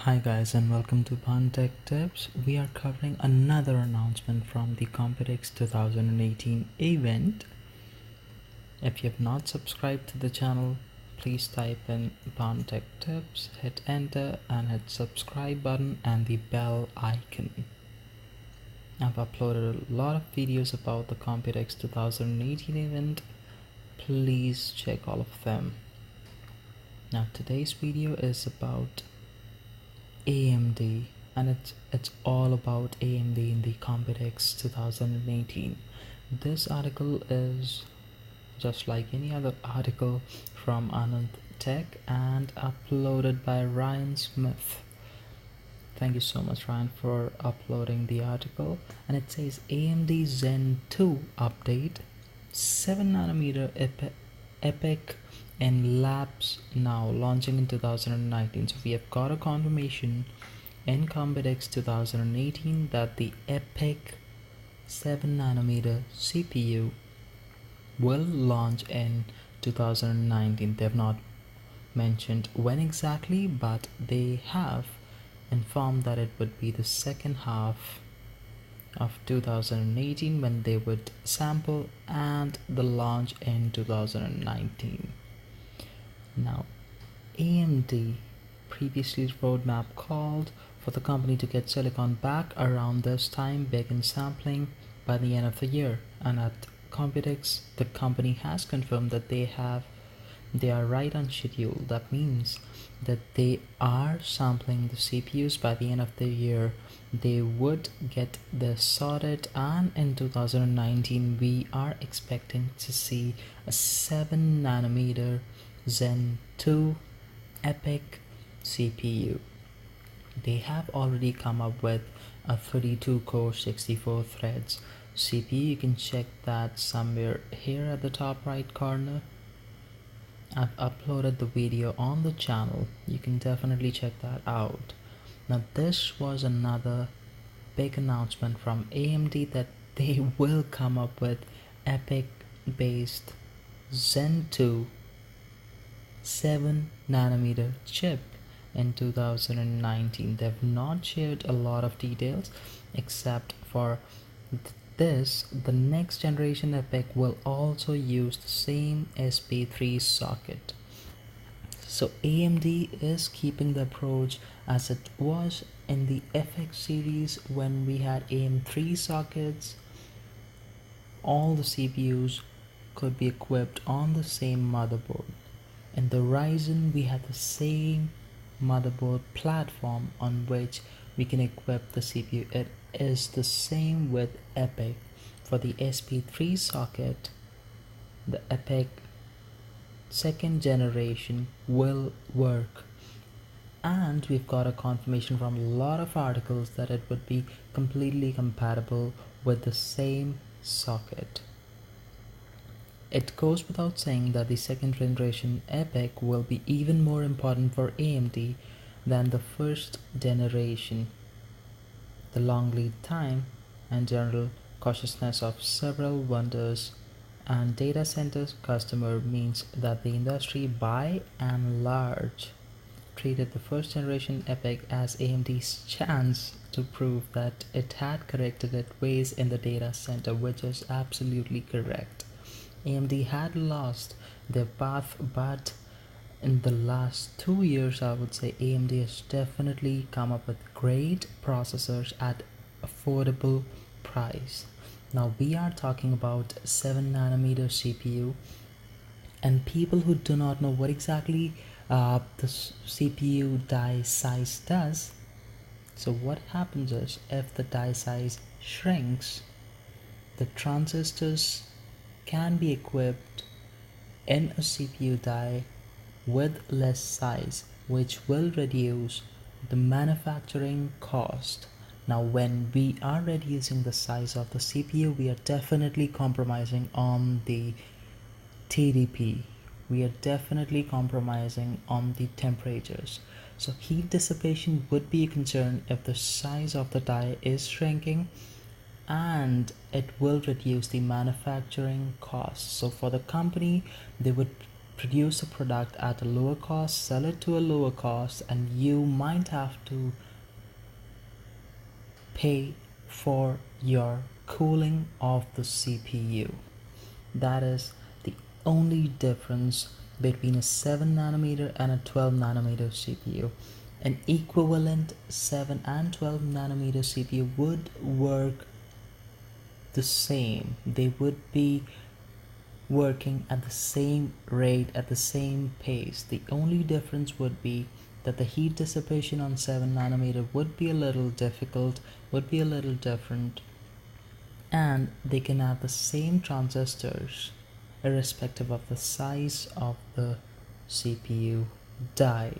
Hi guys and welcome to Tech Tips. We are covering another announcement from the Computex 2018 event. If you have not subscribed to the channel, please type in Tech Tips, hit enter and hit subscribe button and the bell icon. I've uploaded a lot of videos about the Computex 2018 event. Please check all of them. Now today's video is about AMD, and it's all about AMD in the Computex 2018. This article is just like any other article from Anand Tech and uploaded by Ryan Smith. Thank you so much, Ryan, for uploading the article. And it says AMD Zen 2 update, 7nm Epyc in labs now, launching in 2019. So we have got a confirmation in Computex 2018 that the Epyc 7nm CPU will launch in 2019. They have not mentioned when exactly, but they have informed that it would be the second half of 2018 when they would sample, and the launch in 2019. Now, AMD previously roadmap called for the company to get silicon back around this time, begin sampling by the end of the year, and at Computex, the company has confirmed that they are right on schedule. That means that they are sampling the CPUs by the end of the year. They would get this sorted, and in 2019 we are expecting to see a 7nm Zen 2 Epyc CPU. They have already come up with a 32 core 64 threads CPU. You can check that somewhere here at the top right corner. I've uploaded the video on the channel. You can definitely check that out. Now this was another big announcement from AMD that they will come up with Epyc based Zen 2 7nm chip in 2019. They've not shared a lot of details except for this. The next generation Epyc will also use the same SP3 socket. So AMD is keeping the approach as it was in the FX series when we had AM3 sockets. All the CPUs could be equipped on the same motherboard. In the Ryzen, we have the same motherboard platform on which we can equip the CPU. It is the same with Epyc. For the SP3 socket, the Epyc second generation will work, and we've got a confirmation from a lot of articles that it would be completely compatible with the same socket. It goes without saying that the second generation Epyc will be even more important for AMD than the first generation. The long lead time and general cautiousness of several vendors and data centers customer means that the industry by and large treated the first generation Epyc as AMD's chance to prove that it had corrected its ways in the data center, which is absolutely correct. AMD had lost their path, but in the last 2 years, I would say AMD has definitely come up with great processors at affordable price. Now we are talking about 7nm CPU, and people who do not know what exactly the CPU die size does. So what happens is, if the die size shrinks, the transistors can be equipped in a CPU die with less size, which will reduce the manufacturing cost. Now when we are reducing the size of the CPU, we are definitely compromising on the TDP. We are definitely compromising on the temperatures. So heat dissipation would be a concern if the size of the die is shrinking, and it will reduce the manufacturing costs. So for the company, they would produce a product at a lower cost, sell it to a lower cost, and you might have to pay for your cooling of the CPU. That is the only difference between a 7 nanometer and a 12 nanometer CPU. An equivalent 7 and 12 nanometer CPU would work the same. They would be working at the same rate, at the same pace. The only difference would be that the heat dissipation on 7 nanometer would be a little difficult, would be a little different, and they can have the same transistors irrespective of the size of the CPU die.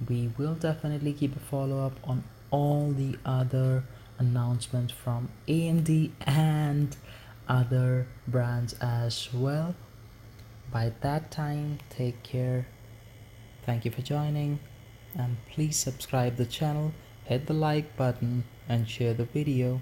We will definitely keep a follow-up on all the other announcements from AMD and other brands as well. By that time, take care. Thank you for joining, and please subscribe the channel, hit the like button and share the video.